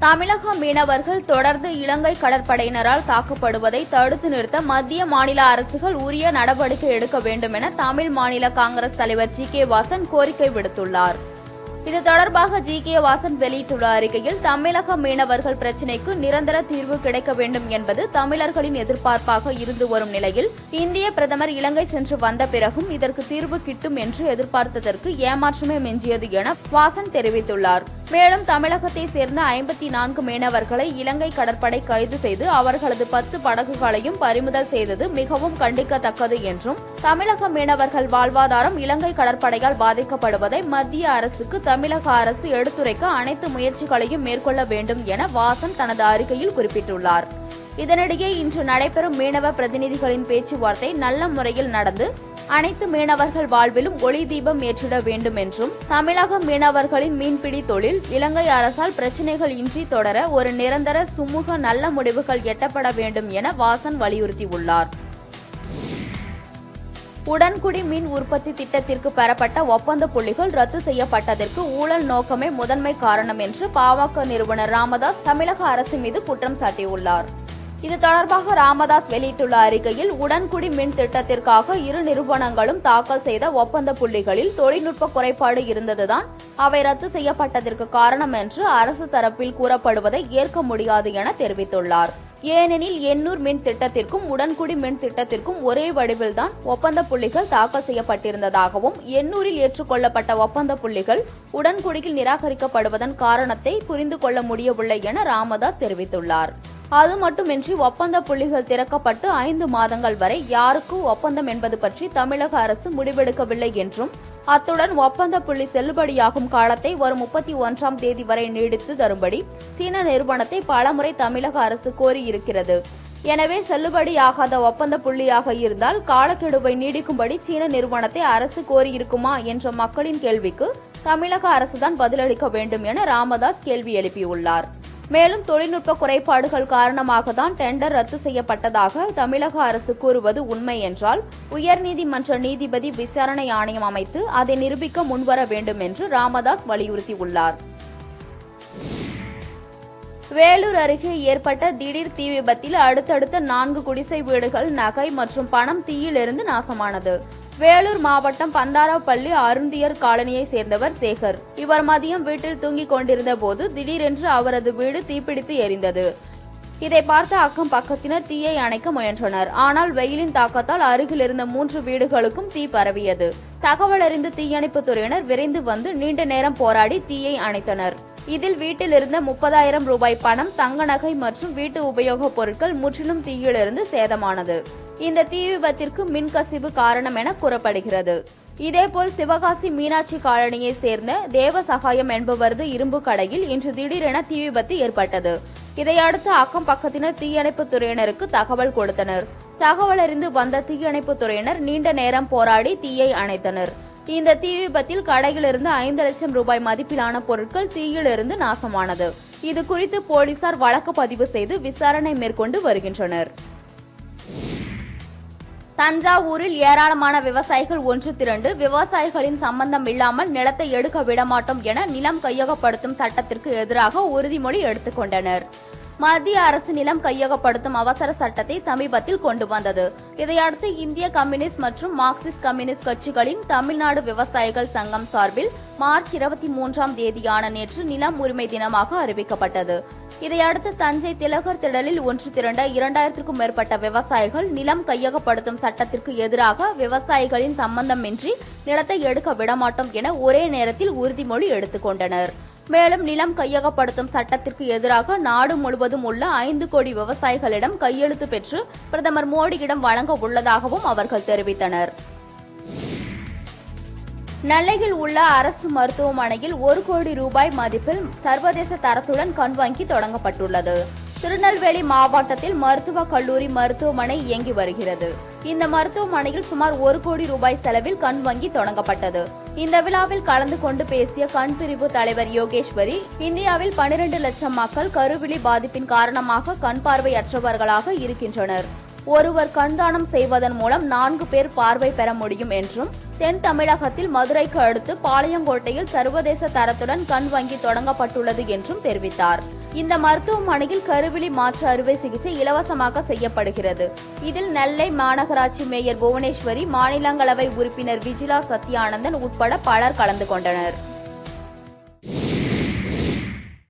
தமிழக மீனவர்கள் தொடர்ந்து இலங்கை கடற்படையினரால் தாக்கப்படுவதை தடுத்து நிறுத்த மத்திய மாநில அரசுகள் உரிய நடவடிக்கை எடுக்க வேண்டும் என தமிழ் மாநில காங்கிரஸ் தலைவர் ஜி.கே. வாசன் கோரிக்கை விடுத்துள்ளார். இது தொடர்பாக ஜி.கே. வாசன் வெளியிட்டுள்ள அறிக்கையில், தமிழக மீனவர்கள் பிரச்சினைக்கு நிரந்தர தீர்வு கிடைக்க வேண்டும் என்பது தமிழர்களின் எதிர்பார்ப்பாக இருந்து வரும் நிலையில், இந்திய பிரதமர் இலங்கை சென்று வந்த பிறகும் இதற்கு தீர்வு கிட்டும் என்று எதிர்பார்த்ததற்கு ஏமாற்றமே மிஞ்சியது என வாசன் தெரிவித்துள்ளார். மேலும் தமிழகத்தை சேர்ந்த 54 மீனவர்களை இலங்கை கடற்படை கைது செய்து அவர்களது 10 படகுகளையும் பறிமுதல் செய்தது மிகவும் கண்டிக்கத்தக்கது என்றும், தமிழக மீனவர்கள் வாழ்வாதாரம் இலங்கை கடற்படையால் பாதிக்கப்படுவதை மத்திய அரசுக்கு தமிழக அரசு எடுத்துரைக்க அனைத்து முயற்சிகளையும் மேற்கொள்ள வேண்டும் என வாசன் தனது அறிக்கையில் குறிப்பிட்டுள்ளார். இதனிடையே இன்று நடைபெறும் மீனவ பிரதிநிதிகளின் பேச்சுவார்த்தை நல்ல முறையில் நடந்து அனைத்து மீனவர்கள் வாழ்விலும் ஒளி தீபம் ஏற்றிட வேண்டும் என்றும், தமிழக மீனவர்களின் மீன்பிடி தொழில் இலங்கை அரசால் பிரச்சினைகள் இன்றி தொடர ஒரு நிரந்தர சுமூக நல்ல முடிவுகள் எட்டப்பட வேண்டும் என வாசன் வலியுறுத்தியுள்ளார். உடன்குடி மின் உற்பத்தி திட்டத்திற்கு பெறப்பட்ட ஒப்பந்த புள்ளிகள் ரத்து செய்யப்பட்டதற்கு ஊழல் நோக்கமே முதன்மை காரணம் என்று பாமக நிறுவனர் ராமதாஸ் தமிழக அரசு மீது குற்றம் சாட்டியுள்ளார். இது தொடர்பாக ராமதாஸ் வெளியிட்டுள்ள அறிக்கையில், உடன்குடி மின் திட்டத்திற்காக இரு நிறுவனங்களும் தாக்கல் செய்த ஒப்பந்த புள்ளிகளில் தொழில்நுட்ப குறைபாடு இருந்ததுதான் அவை ரத்து செய்யப்பட்டதற்கு காரணம் என்று அரசு தரப்பில் கூறப்படுவதை ஏற்க முடியாது என தெரிவித்துள்ளார். ஏனெனில் எண்ணூர் மின் திட்டத்திற்கும் உடன்குடி மின் திட்டத்திற்கும் ஒரே வடிவில்தான் ஒப்பந்த புள்ளிகள் தாக்கல் செய்யப்பட்டிருந்ததாகவும், எண்ணூரில் ஏற்றுக்கொள்ளப்பட்ட ஒப்பந்த புள்ளிகள் உடன்குடியில் நிராகரிக்கப்படுவதன் காரணத்தை புரிந்து கொள்ள முடியவில்லை என ராமதாஸ் தெரிவித்துள்ளார். அது மட்டுமின்றி ஒப்பந்த புள்ளிகள் திறக்கப்பட்டு 5 மாதங்கள் வரை யாருக்கு ஒப்பந்தம் என்பது பற்றி தமிழக அரசு முடிவெடுக்கவில்லை என்றும், அத்துடன் ஒப்பந்த புள்ளி செல்லுபடியாகும் காலத்தை வரும் 31ஆம் தேதி வரை நீடித்து தரும்படி சீன நிறுவனத்தை பலமுறை தமிழக அரசு கோரியிருக்கிறது. எனவே செல்லுபடியாகாத ஒப்பந்த புள்ளியாக இருந்தால் காலக்கெடுவை நீடிக்கும்படி சீன நிறுவனத்தை அரசு கோரியிருக்குமா என்ற மக்களின் கேள்விக்கு தமிழக அரசுதான் பதிலளிக்க வேண்டும் என ராமதாஸ் கேள்வி எழுப்பியுள்ளார். மேலும் தொழில்நுட்ப குறைபாடுகள் காரணமாக தான் டெண்டர் ரத்து செய்யப்பட்டதாக தமிழக அரசு கூறுவது உண்மை என்றால், உயர்நீதிமன்ற நீதிபதி விசாரணை ஆணையம் அமைத்து அதை நிரூபிக்க முன்வர வேண்டும் என்று ராமதாஸ் வலியுறுத்தியுள்ளார். வேலூர் அருகே ஏற்பட்ட திடீர் தீ விபத்தில் அடுத்தடுத்த 4 குடிசை வீடுகள், நகை மற்றும் பணம் தீயிலிருந்து நாசமானது. வேலூர் மாவட்டம் பந்தாரப்பள்ளி அருந்தியர் காலனியை சேர்ந்தவர் சேகர். இவர் மதியம் வீட்டில் தூங்கிக் கொண்டிருந்த போது திடீரென்று அவரது வீடு தீப்பிடித்து எரிந்தது. இதை பார்த்த அக்கம் பக்கத்தினர் தீயை அணைக்க முயன்றனர். ஆனால் வெயிலின் தாக்கத்தால் அருகில் இருந்த 3 வீடுகளுக்கும் தீ பரவியது. தகவல் அறிந்த தீயணைப்புத் துறையினர் விரைந்து வந்து நீண்ட நேரம் போராடி தீயை அணைத்தனர். இதில் வீட்டில் இருந்த 30,000 ரூபாய் பணம், தங்க நகை மற்றும் வீட்டு உபயோகப் பொருட்கள் முற்றிலும் தீயிலிருந்து சேதமானது. இந்த தீ விபத்திற்கு மின்கசிவு காரணம் என கூறப்படுகிறது. இதேபோல் சிவகாசி மீனாட்சி காலனியை சேர்ந்த தேவசகாயம் என்பவரது இரும்பு கடையில் இன்று திடீரென தீ விபத்து ஏற்பட்டது. இதையடுத்து அக்கம் பக்கத்தினர் தீயணைப்புத் துறையினருக்கு தகவல் கொடுத்தனர். தகவல் அறிந்து வந்த தீயணைப்புத் துறையினர் நீண்ட நேரம் போராடி தீயை அணைத்தனர். இந்த தீ விபத்தில் கடையில் இருந்து 5 லட்சம் ரூபாய் மதிப்பிலான பொருட்கள் தீயிலிருந்து நாசமானது. இது குறித்து போலீசார் வழக்கு பதிவு செய்து விசாரணை மேற்கொண்டு வருகின்றனர். தஞ்சாவூரில் ஏராளமான விவசாயிகள் ஒன்று திரண்டு விவசாயிகளின் சம்பந்தம் இல்லாமல் நிலத்தை எடுக்க விடமாட்டோம் என நிலம் கையகப்படுத்தும் சட்டத்திற்கு எதிராக உறுதிமொழி எடுத்துக்கொண்டனர். மத்திய அரசு நிலம் கையகப்படுத்தும் அவசர சட்டத்தை சமீபத்தில் கொண்டு வந்தது. இதையடுத்து இந்திய கம்யூனிஸ்ட் மற்றும் மார்க்சிஸ்ட் கம்யூனிஸ்ட் கட்சிகளின் தமிழ்நாடு விவசாயிகள் சங்கம் சார்பில் மார்ச் 23ஆம் தேதியான நேற்று நிலம் உரிமை தினமாக அறிவிக்கப்பட்டது. இதையடுத்து தஞ்சை திலகர் திடலில் ஒன்று திரண்ட 2000க்கும் மேற்பட்ட விவசாயிகள் நிலம் கையகப்படுத்தும் சட்டத்திற்கு எதிராக விவசாயிகளின் சம்பந்தமின்றி நிலத்தை எடுக்க விடமாட்டோம் என ஒரே நேரத்தில் உறுதிமொழி எடுத்துக்கொண்டனர். மேலும் நிலம் கையகப்படுத்தும் சட்டத்திற்கு எதிராக நாடு முழுவதும் உள்ள 5 கோடி விவசாயிகளிடம் கையெழுத்து பெற்று பிரதமர் மோடியிடம் வழங்க உள்ளதாகவும் அவர்கள் தெரிவித்தனர். நெல்லையில் உள்ள அரசு மருத்துவமனையில் 1 கோடி ரூபாய் மதிப்பில் சர்வதேச தரத்துடன் கண் வங்கி தொடங்கப்பட்டுள்ளது. திருநெல்வேலி மாவட்டத்தில் மருத்துவக் கல்லூரி மருத்துவமனை இயங்கி வருகிறது. இந்த மருத்துவமனையில் சுமார் 1 கோடி ரூபாய் செலவில் கண் வங்கி தொடங்கப்பட்டது. இந்த விழாவில் கலந்து கொண்டு பேசிய கண் பிரிவு தலைவர் யோகேஸ்வரி, இந்தியாவில் 12 லட்சம் மக்கள் கருவிழி பாதிப்பின் காரணமாக கண் பார்வையற்றவர்களாக இருக்கின்றனர். ஒருவர் கண் தானம் செய்வதன் மூலம் 4 பேர் பார்வை பெற முடியும் என்றும், தென் தமிழகத்தில் மதுரைக்கு அடுத்து பாளையங்கோட்டையில் சர்வதேச தரத்துடன் கண் வங்கி தொடங்கப்பட்டுள்ளது என்றும் தெரிவித்தார். இந்த மருத்துவமனையில் கருவிழி மாற்று அறுவை சிகிச்சை இலவசமாக செய்யப்படுகிறது. இதில் நெல்லை மாநகராட்சி மேயர் புவனேஸ்வரி, மாநிலங்களவை உறுப்பினர் விஜிலா சத்யானந்தன் உட்பட பலர் கலந்து கொண்டனர்.